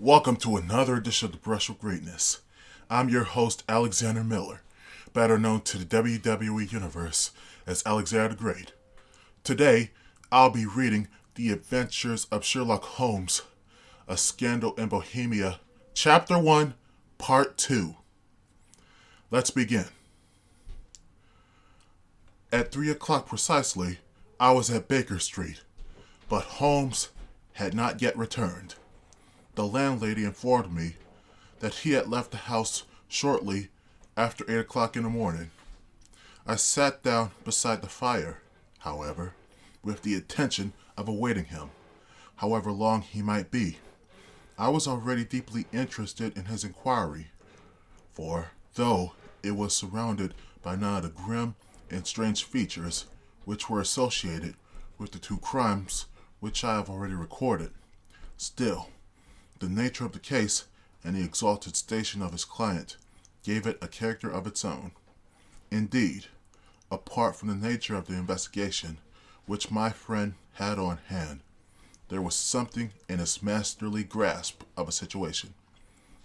Welcome to another edition of the Brush with Greatness. I'm your host, Alexander Miller, better known to the WWE Universe as Alexander the Great. Today, I'll be reading The Adventures of Sherlock Holmes, A Scandal in Bohemia, Chapter 1, Part 2. Let's begin. At 3 o'clock precisely, I was at Baker Street, but Holmes had not yet returned. The landlady informed me that he had left the house shortly after 8 o'clock in the morning. I sat down beside the fire, however, with the intention of awaiting him, however long he might be. I was already deeply interested in his inquiry, for though it was surrounded by none of the grim and strange features which were associated with the two crimes which I have already recorded, still, the nature of the case and the exalted station of his client gave it a character of its own. Indeed, apart from the nature of the investigation which my friend had on hand, there was something in his masterly grasp of a situation,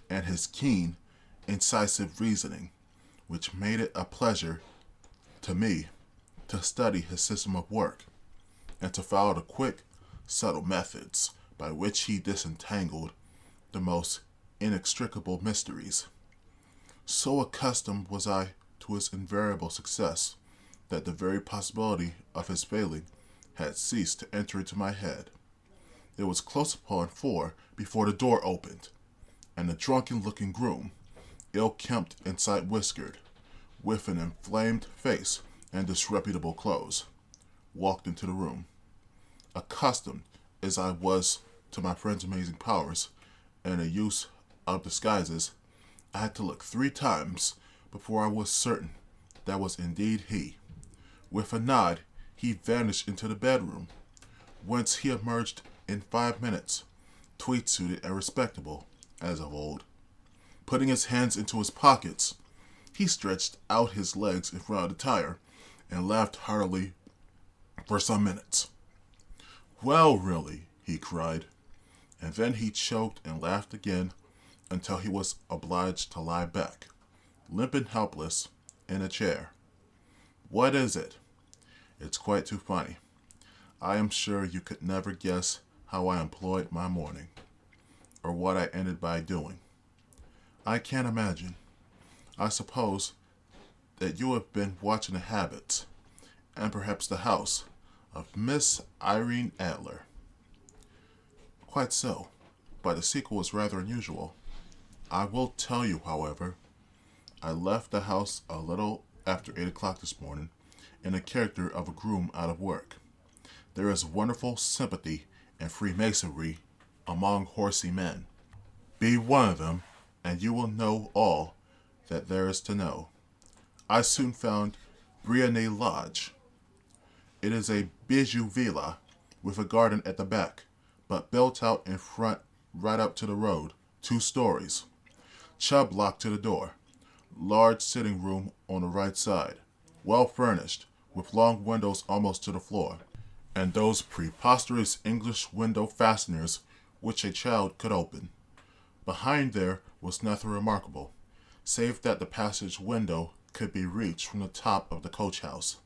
and his keen, incisive reasoning, which made it a pleasure to me to study his system of work, and to follow the quick, subtle methods by which he disentangled the most inextricable mysteries. So accustomed was I to his invariable success that the very possibility of his failing had ceased to enter into my head. It was close upon 4 before the door opened, and a drunken-looking groom, ill-kempt and side-whiskered, with an inflamed face and disreputable clothes, walked into the room. Accustomed as I was to my friend's amazing powers and the use of disguises, I had to look 3 times before I was certain that was indeed he. With a nod, he vanished into the bedroom, whence he emerged in 5 minutes, tweed-suited and respectable, as of old. Putting his hands into his pockets, he stretched out his legs in front of the tire and laughed heartily for some minutes. "Well, really," he cried, and then he choked and laughed again until he was obliged to lie back, limp and helpless, in a chair. "What is it?" "It's quite too funny. I am sure you could never guess how I employed my morning, or what I ended by doing." "I can't imagine. I suppose that you have been watching the habits, and perhaps the house, of Miss Irene Adler." "Quite so, but the sequel is rather unusual. I will tell you, however. I left the house a little after 8 o'clock this morning in the character of a groom out of work. There is wonderful sympathy and Freemasonry among horsey men. Be one of them, and you will know all that there is to know. I soon found Brionnais Lodge. It is a bijou villa with a garden at the back, but built out in front right up to the road, 2 stories. Chubb locked to the door. Large sitting room on the right side, well furnished, with long windows almost to the floor, and those preposterous English window fasteners which a child could open. Behind there was nothing remarkable, save that the passage window could be reached from the top of the coach house.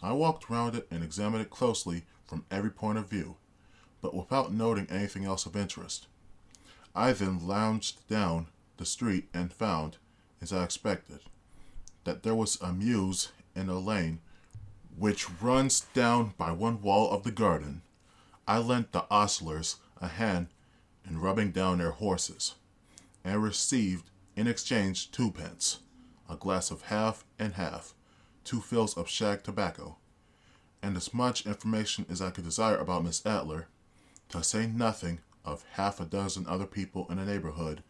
I walked round it and examined it closely from every point of view, but without noting anything else of interest. I then lounged down the street and found, as I expected, that there was a mews in a lane which runs down by one wall of the garden. I lent the ostlers a hand in rubbing down their horses, and received in exchange 2 pence, a glass of half and half, 2 fills of shag tobacco, and as much information as I could desire about Miss Adler, to say nothing of half a dozen other people in the neighborhood,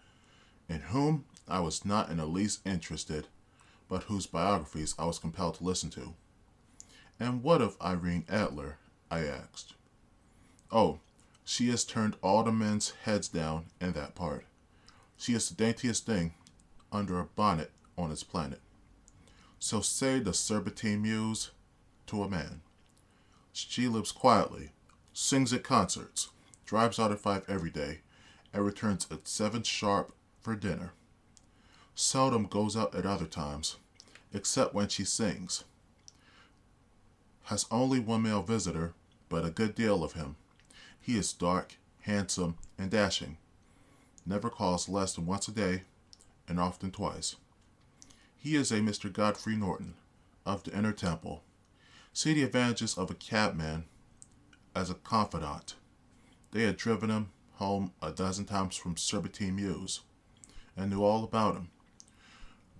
in whom I was not in the least interested, but whose biographies I was compelled to listen to. "And what of Irene Adler?" I asked. "Oh, she has turned all the men's heads down in that part. She is the daintiest thing under a bonnet on this planet. So say the Serpentine Muse to a man. She lives quietly, sings at concerts, drives out at 5 every day, and returns at 7 sharp for dinner. Seldom goes out at other times, except when she sings. Has only one male visitor, but a good deal of him. He is dark, handsome, and dashing. Never calls less than once a day, and often twice. He is a Mr. Godfrey Norton, of the Inner Temple. See the advantages of a cabman as a confidant. They had driven him home a dozen times from Serpentine Mews, and knew all about him.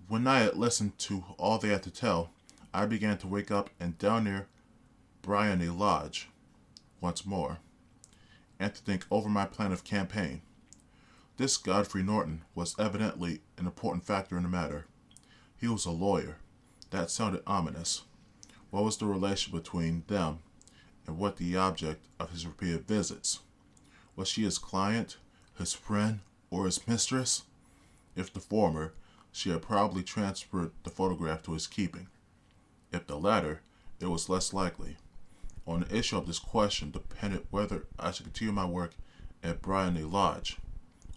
When I had listened to all they had to tell, I began to wake up and down near Bryony Lodge once more, and to think over my plan of campaign. This Godfrey Norton was evidently an important factor in the matter. He was a lawyer. That sounded ominous. What was the relation between them, and what the object of his repeated visits? Was she his client, his friend, or his mistress? If the former, she had probably transferred the photograph to his keeping. If the latter, it was less likely. On the issue of this question depended whether I should continue my work at Bryony Lodge,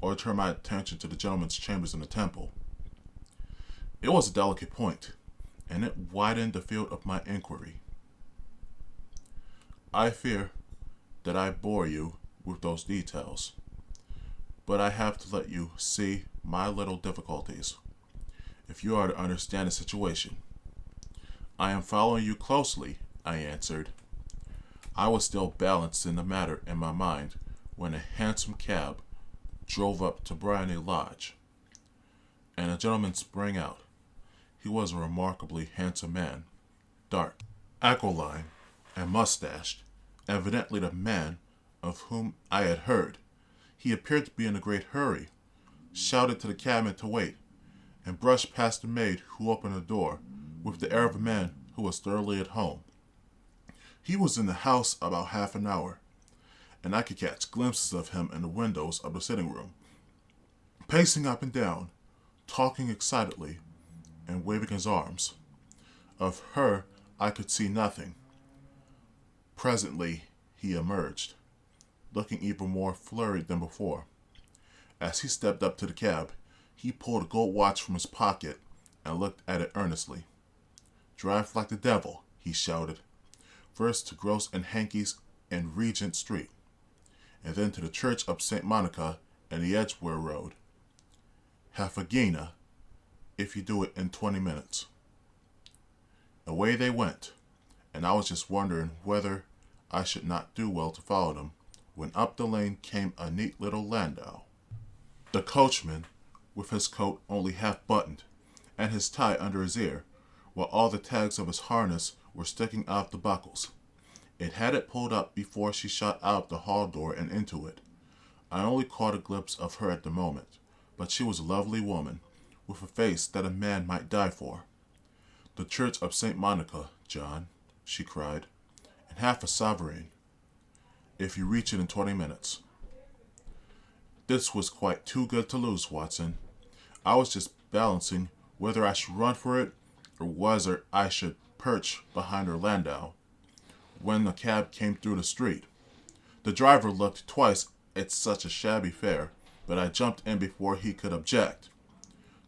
or turn my attention to the gentleman's chambers in the temple. It was a delicate point, and it widened the field of my inquiry. I fear that I bore you with those details, but I have to let you see my little difficulties, if you are to understand the situation. I am following you closely, I answered. I was still balancing the matter in my mind when a hansom cab drove up to Bryony Lodge, and a gentleman sprang out. He was a remarkably handsome man, dark, aquiline, and mustached, evidently the man of whom I had heard. He appeared to be in a great hurry, shouted to the cabman to wait, and brushed past the maid who opened the door with the air of a man who was thoroughly at home. He was in the house about half an hour, and I could catch glimpses of him in the windows of the sitting room, pacing up and down, talking excitedly, and waving his arms. Of her I could see nothing. Presently he emerged, looking even more flurried than before. As he stepped up to the cab, he pulled a gold watch from his pocket and looked at it earnestly. "Drive like the devil," he shouted. "First to Gross and Hankey's in Regent Street, and then to the Church of St. Monica and the Edgware Road. Half a guinea if you do it in 20 minutes. Away they went, and I was just wondering whether I should not do well to follow them, when up the lane came a neat little landau. The coachman, with his coat only half buttoned, and his tie under his ear, while all the tags of his harness were sticking out the buckles. It had it pulled up before she shot out the hall door and into it. I only caught a glimpse of her at the moment, but she was a lovely woman, with a face that a man might die for. "The Church of St. Monica, John," she cried, "and half a sovereign, if you reach it in 20 minutes. This was quite too good to lose, Watson. I was just balancing whether I should run for it, or whether I should perch behind her landau, when the cab came through the street. The driver looked twice at such a shabby fare, but I jumped in before he could object.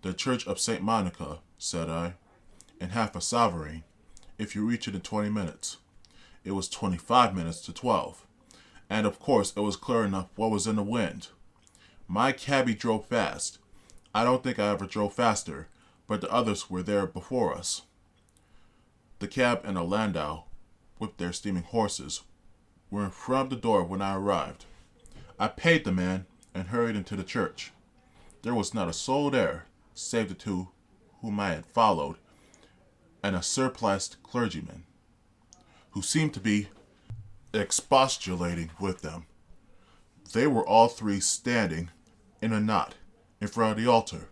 'The Church of St. Monica,' said I, 'and half a sovereign, if you reach it in 20 minutes. It was 25 minutes to 12, and of course it was clear enough what was in the wind. My cabby drove fast. I don't think I ever drove faster, but the others were there before us. The cab and a landau, with their steaming horses, were in front of the door when I arrived. I paid the man and hurried into the church. There was not a soul there, save the two whom I had followed, and a surpliced clergyman, who seemed to be expostulating with them. They were all three standing in a knot in front of the altar.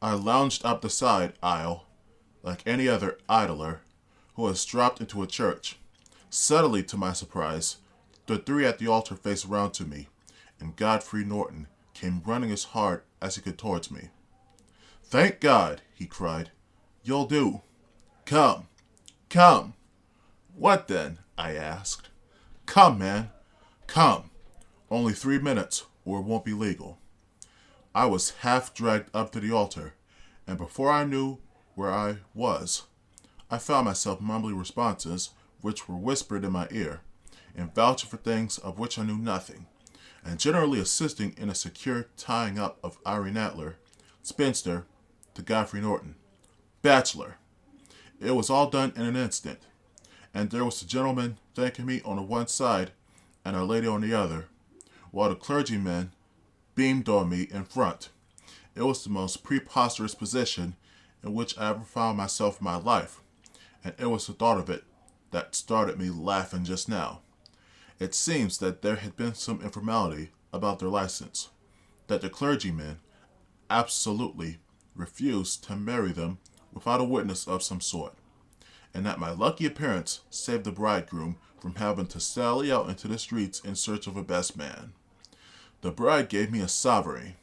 I lounged up the side aisle like any other idler who has dropped into a church. Suddenly, to my surprise, the three at the altar faced round to me, and Godfrey Norton came running as hard as he could towards me. "Thank God," he cried. "You'll do. Come, come." "What then?" I asked. "Come, man, come. Only 3 minutes, or it won't be legal. I was half dragged up to the altar, and before I knew where I was, I found myself mumbling responses which were whispered in my ear, and vouching for things of which I knew nothing, and generally assisting in a secure tying up of Irene Adler, spinster, to Godfrey Norton, bachelor. It was all done in an instant, and there was the gentleman thanking me on the one side and Our Lady on the other, while the clergyman beamed on me in front. It was the most preposterous position in which I ever found myself in my life, and it was the thought of it that started me laughing just now. It seems that there had been some informality about their license, that the clergyman absolutely refused to marry them without a witness of some sort, and that my lucky appearance saved the bridegroom from having to sally out into the streets in search of a best man. The bride gave me a sovereign,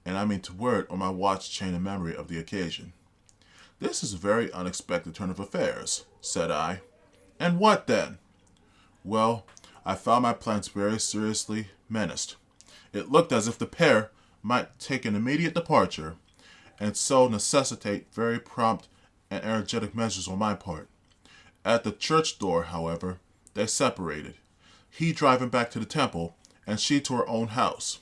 and I mean to wear it on my watch chain in memory of the occasion. "This is a very unexpected turn of affairs," said I. "And what then?" "Well, I found my plans very seriously menaced. It looked as if the pair might take an immediate departure, and so necessitate very prompt and energetic measures on my part. At the church door, however, they separated, he driving back to the temple, and she to her own house.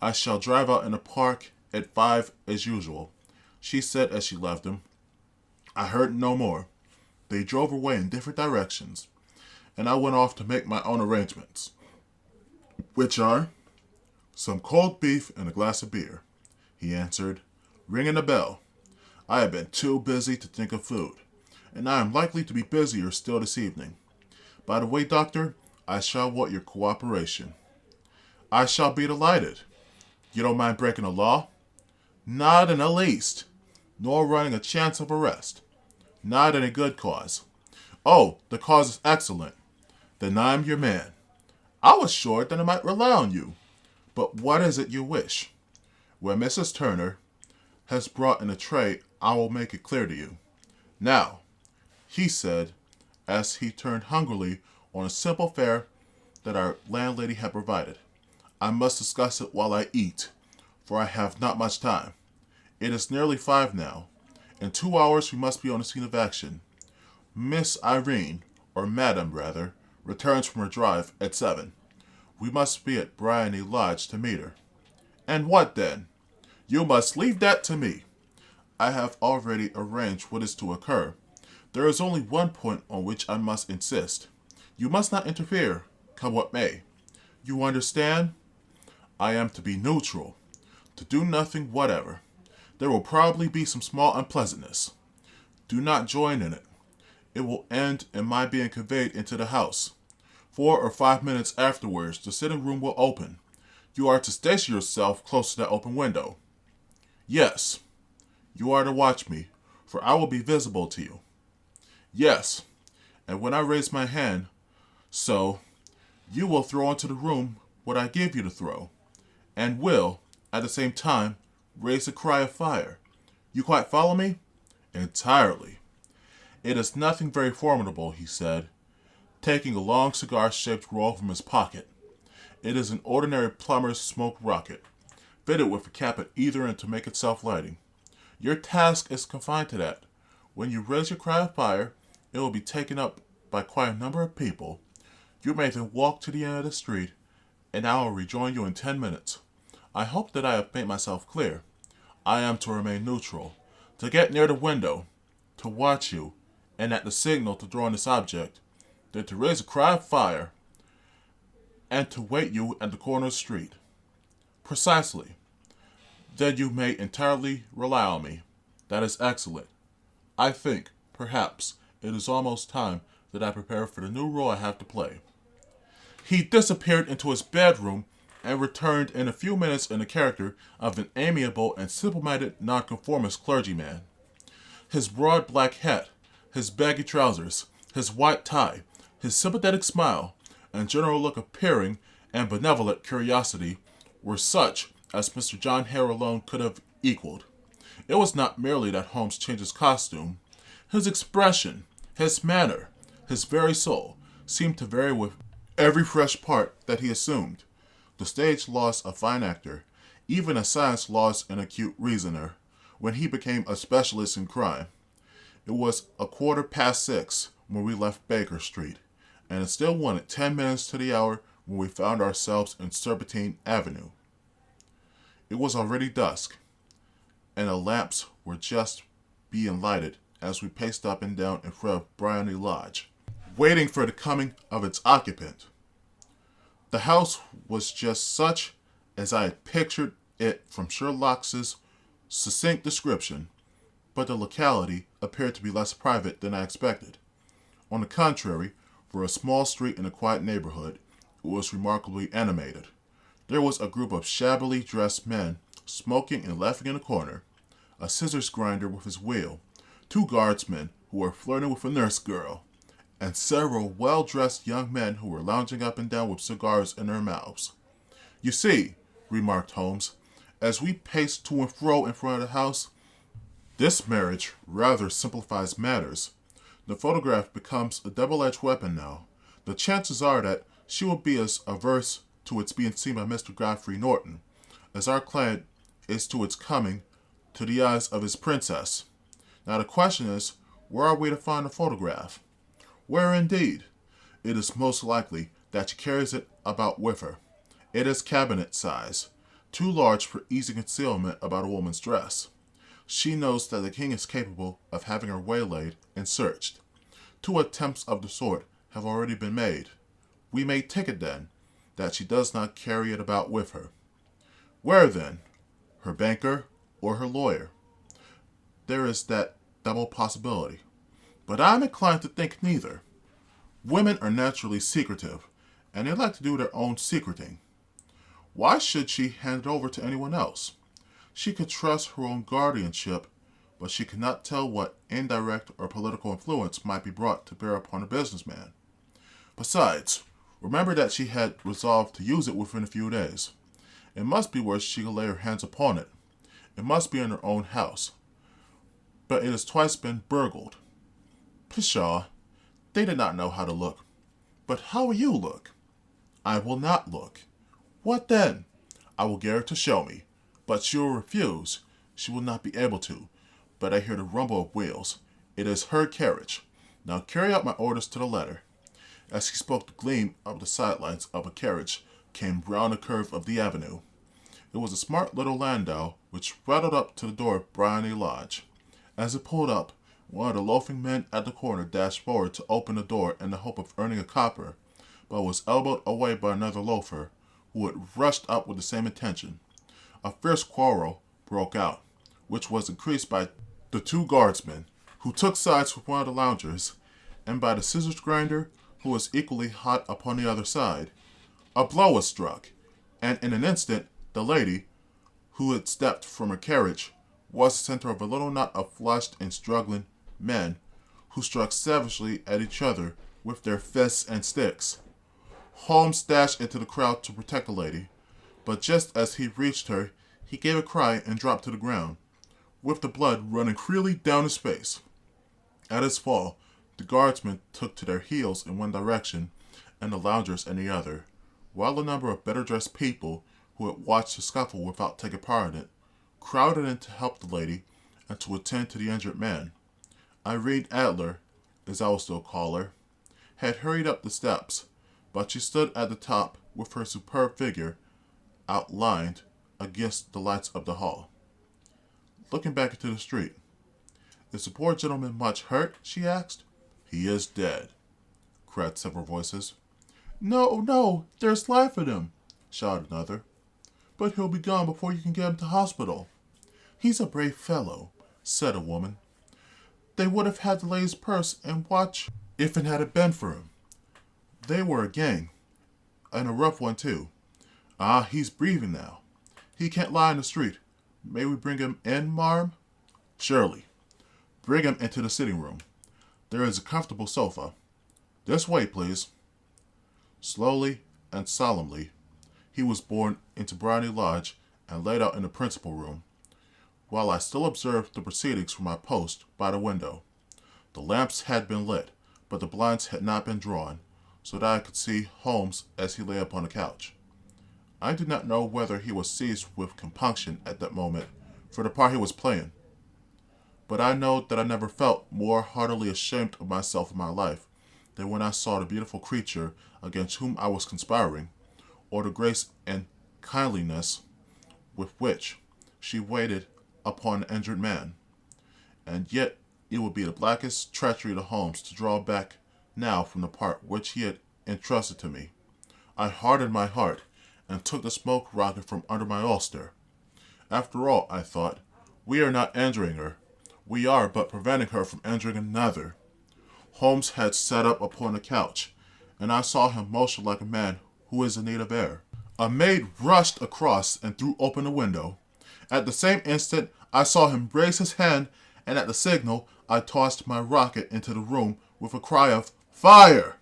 I shall drive out in the park at 5 as usual," she said as she left him. I heard no more. They drove away in different directions, and I went off to make my own arrangements, which are some cold beef and a glass of beer, he answered, ringing a bell. I have been too busy to think of food, and I am likely to be busier still this evening. By the way, Doctor, I shall want your cooperation. I shall be delighted. You don't mind breaking the law? Not in the least, nor running a chance of arrest. Not in a good cause. Oh, the cause is excellent. Then I'm your man. I was sure that I might rely on you. But what is it you wish? When Mrs. Turner has brought in a tray, I will make it clear to you. Now, he said, as he turned hungrily on a simple fare that our landlady had provided, I must discuss it while I eat, for I have not much time. It is nearly 5 now. In 2 hours we must be on the scene of action. Miss Irene, or Madam rather, returns from her drive at 7. We must be at Bryony Lodge to meet her. And what then? You must leave that to me. I have already arranged what is to occur. There is only one point on which I must insist. You must not interfere, come what may. You understand? I am to be neutral, to do nothing whatever. There will probably be some small unpleasantness. Do not join in it. It will end in my being conveyed into the house. 4 or 5 minutes afterwards, the sitting room will open. You are to station yourself close to that open window. Yes, you are to watch me, for I will be visible to you. Yes, and when I raise my hand, so, you will throw into the room what I give you to throw, and will, at the same time, raise a cry of fire. You quite follow me? Entirely. It is nothing very formidable, he said, taking a long cigar-shaped roll from his pocket. It is an ordinary plumber's smoke rocket, fitted with a cap at either end to make it self-lighting. Your task is confined to that. When you raise your cry of fire, it will be taken up by quite a number of people. You may then walk to the end of the street, and I will rejoin you in 10 minutes. I hope that I have made myself clear. I am to remain neutral, to get near the window, to watch you, and at the signal to throw on this object, then to raise a cry of fire, and to wait you at the corner of the street. Precisely. Then you may entirely rely on me. That is excellent. I think, perhaps, it is almost time that I prepare for the new role I have to play. He disappeared into his bedroom and returned in a few minutes in the character of an amiable and simple-minded nonconformist clergyman. His broad black hat, his baggy trousers, his white tie, his sympathetic smile, and general look of peering and benevolent curiosity were such as Mr. John Hare alone could have equaled. It was not merely that Holmes changed his costume. His expression, his manner, his very soul seemed to vary with every fresh part that he assumed. The stage lost a fine actor, even as science lost an acute reasoner, when he became a specialist in crime. It was 6:15 when we left Baker Street, and it still wanted 10 minutes to the hour when we found ourselves in Serpentine Avenue. It was already dusk, and the lamps were just being lighted as we paced up and down in front of Bryony Lodge, waiting for the coming of its occupant. The house was just such as I had pictured it from Sherlock's succinct description, but the locality appeared to be less private than I expected. On the contrary, for a small street in a quiet neighborhood, it was remarkably animated. There was a group of shabbily dressed men smoking and laughing in a corner, a scissors grinder with his wheel, 2 guardsmen who were flirting with a nurse girl, and several well-dressed young men who were lounging up and down with cigars in their mouths. "You see," remarked Holmes, as we paced to and fro in front of the house, "this marriage rather simplifies matters. The photograph becomes a double-edged weapon now. The chances are that she will be as averse to its being seen by Mr. Godfrey Norton as our client is to its coming to the eyes of his princess. Now the question is, where are we to find the photograph? Where indeed? It is most likely that she carries it about with her. It is cabinet size, too large for easy concealment about a woman's dress. She knows that the king is capable of having her waylaid and searched. 2 attempts of the sort have already been made. We may take it, then, that she does not carry it about with her. Where, then? Her banker or her lawyer? There is that double possibility. But I am inclined to think neither. Women are naturally secretive, and they like to do their own secreting. Why should she hand it over to anyone else? She could trust her own guardianship, but she could not tell what indirect or political influence might be brought to bear upon a businessman. Besides, remember that she had resolved to use it within a few days. It must be where she could lay her hands upon it. It must be in her own house. But it has twice been burgled. Pshaw, they did not know how to look. But how will you look? I will not look. What then? I will get her to show me. But she will refuse. She will not be able to. But I hear the rumble of wheels. It is her carriage. Now carry out my orders to the letter. As he spoke, the gleam of the sidelines of a carriage came round the curve of the avenue. It was a smart little landau which rattled up to the door of Bryony Lodge. As it pulled up, one of the loafing men at the corner dashed forward to open the door in the hope of earning a copper, but was elbowed away by another loafer, who had rushed up with the same intention. A fierce quarrel broke out, which was increased by the 2 guardsmen, who took sides with one of the loungers, and by the scissors grinder, who was equally hot upon the other side. A blow was struck, and in an instant the lady, who had stepped from her carriage, was the center of a little knot of flushed and struggling men, who struck savagely at each other with their fists and sticks. Holmes dashed into the crowd to protect the lady, but just as he reached her, he gave a cry and dropped to the ground, with the blood running freely down his face. At his fall, the guardsmen took to their heels in one direction, and the loungers in the other, while a number of better-dressed people, who had watched the scuffle without taking part in it, crowded in to help the lady and to attend to the injured man. Irene Adler, as I will still call her, had hurried up the steps, but she stood at the top with her superb figure outlined against the lights of the hall, looking back into the street. "Is the poor gentleman much hurt?" she asked. "He is dead," cried several voices. "No, no, there's life in him," shouted another. "But he'll be gone before you can get him to hospital." "He's a brave fellow," said a woman. "They would have had the lady's purse and watch if it hadn't been for him. They were a gang, and a rough one too. Ah, he's breathing now. He can't lie in the street. May we bring him in, marm?" "Surely. Bring him into the sitting room. There is a comfortable sofa. This way, please." Slowly and solemnly, he was borne into Bryony Lodge and laid out in the principal room, while I still observed the proceedings from my post by the window. The lamps had been lit, but the blinds had not been drawn, so that I could see Holmes as he lay upon the couch. I did not know whether he was seized with compunction at that moment for the part he was playing, but I know that I never felt more heartily ashamed of myself in my life than when I saw the beautiful creature against whom I was conspiring, or the grace and kindliness with which she waited upon an injured man. And yet it would be the blackest treachery to Holmes to draw back now from the part which he had entrusted to me. I hardened my heart and took the smoke rocket from under my ulster. After all, I thought, we are not injuring her. We are but preventing her from injuring another. Holmes had sat up upon the couch, and I saw him motion like a man who is in need of air. A maid rushed across and threw open the window. At the same instant, I saw him raise his hand, and at the signal, I tossed my rocket into the room with a cry of "Fire!"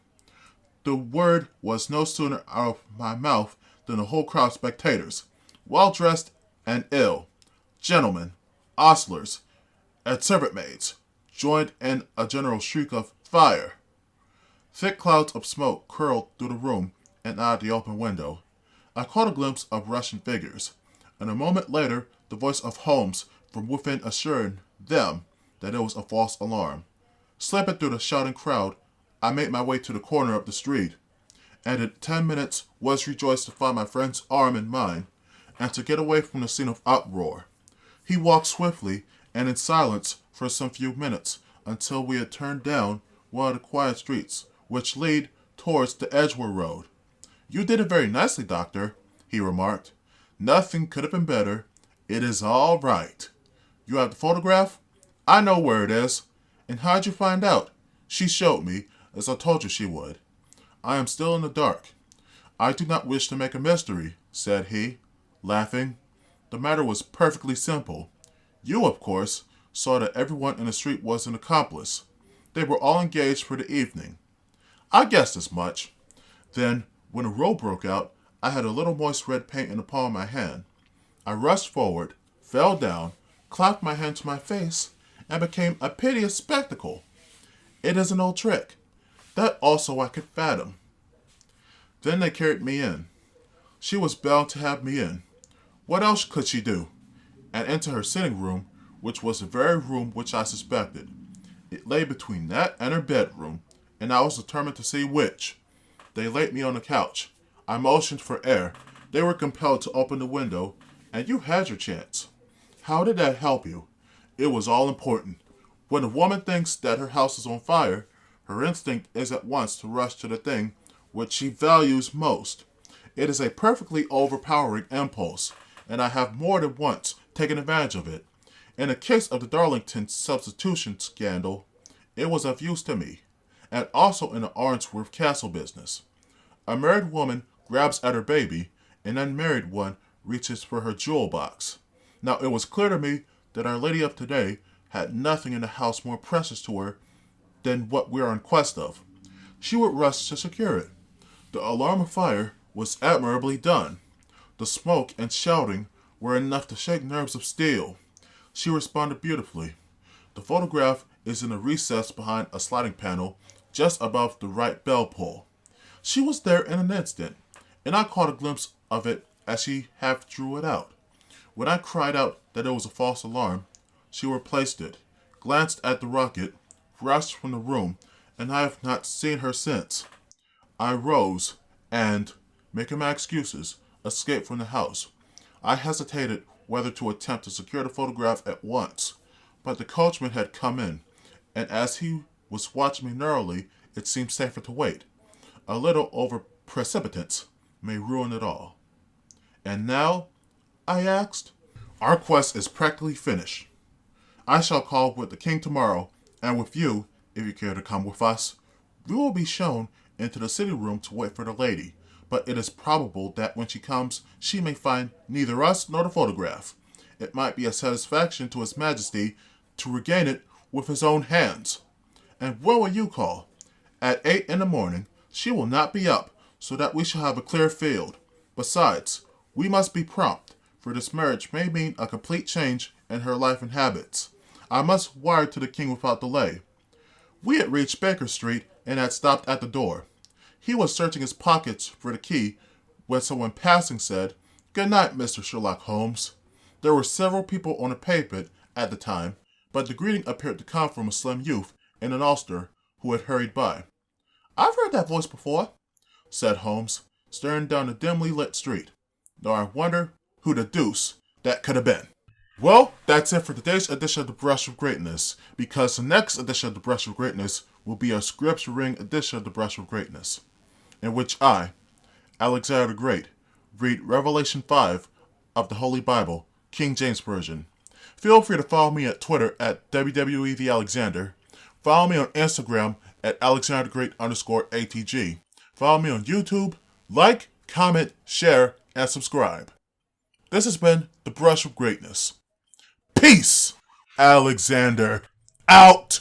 The word was no sooner out of my mouth than the whole crowd of spectators, well dressed and ill, gentlemen, ostlers, and servant maids, joined in a general shriek of "Fire!" Thick clouds of smoke curled through the room and out of the open window. I caught a glimpse of Russian figures, and a moment later the voice of Holmes from within assuring them that it was a false alarm. Slipping through the shouting crowd, I made my way to the corner of the street, and in 10 minutes was rejoiced to find my friend's arm in mine, and to get away from the scene of uproar. He walked swiftly and in silence for some few minutes until we had turned down one of the quiet streets which lead towards the Edgeworth Road. "You did it very nicely, Doctor," he remarked. "Nothing could have been better. It is all right. You have the photograph? I know where it is. And how'd you find out?" "She showed me, as I told you she would." "I am still in the dark. I do not wish to make a mystery," said he, laughing. "The matter was perfectly simple. You, of course, saw that everyone in the street was an accomplice. They were all engaged for the evening." "I guessed as much." "Then, when a row broke out, I had a little moist red paint in the palm of my hand. I rushed forward, fell down, clapped my hand to my face, and became a piteous spectacle. It is an old trick. That also I could fathom." Then they carried me in. She was bound to have me in. What else could she do? And into her sitting room, which was the very room which I suspected. It lay between that and her bedroom, and I was determined to see which. They laid me on the couch. I motioned for air. They were compelled to open the window, and you had your chance. How did that help you? It was all important. When a woman thinks that her house is on fire, her instinct is at once to rush to the thing which she values most. It is a perfectly overpowering impulse, and I have more than once taken advantage of it. In the case of the Darlington substitution scandal, it was of use to me, and also in the Arnsworth Castle business. A married woman grabs at her baby, an unmarried one reaches for her jewel box. Now it was clear to me that Our Lady of today had nothing in the house more precious to her than what we are in quest of. She would rush to secure it. The alarm of fire was admirably done. The smoke and shouting were enough to shake nerves of steel. She responded beautifully. The photograph is in a recess behind a sliding panel just above the right bell pull. She was there in an instant, and I caught a glimpse of it as she half drew it out. When I cried out that it was a false alarm, she replaced it, glanced at the rocket, rushed from the room, and I have not seen her since. I rose and, making my excuses, escaped from the house. I hesitated whether to attempt to secure the photograph at once, but the coachman had come in, and as he was watching me narrowly, it seemed safer to wait. A little over-precipitance may ruin it all. "And now?" I asked. "Our quest is practically finished. I shall call with the king tomorrow, and with you, if you care to come with us. We will be shown into the city room to wait for the lady, but it is probable that when she comes, she may find neither us nor the photograph. It might be a satisfaction to His Majesty to regain it with his own hands. And when will you call?" "At 8 in the morning. She will not be up, so that we shall have a clear field. Besides, we must be prompt, for this marriage may mean a complete change in her life and habits. I must wire to the king without delay." We had reached Baker Street and had stopped at the door. He was searching his pockets for the key when someone passing said, "Good night, Mr. Sherlock Holmes." There were several people on the pavement at the time, but the greeting appeared to come from a slim youth in an ulster who had hurried by. "I've heard that voice before," said Holmes, staring down the dimly lit street. "Though I wonder who the deuce that could have been." Well, that's it for today's edition of the Brush of Greatness, because the next edition of the Brush of Greatness will be a scripture ring edition of the Brush of Greatness, in which I, Alexander the Great, read Revelation 5 of the Holy Bible, King James Version. Feel free to follow me at Twitter at WWETheAlexander. Follow me on Instagram at AlexanderGreat_ATG. Follow me on YouTube. Like, comment, share, and subscribe. This has been the Brush of Greatness. Peace, Alexander. Out.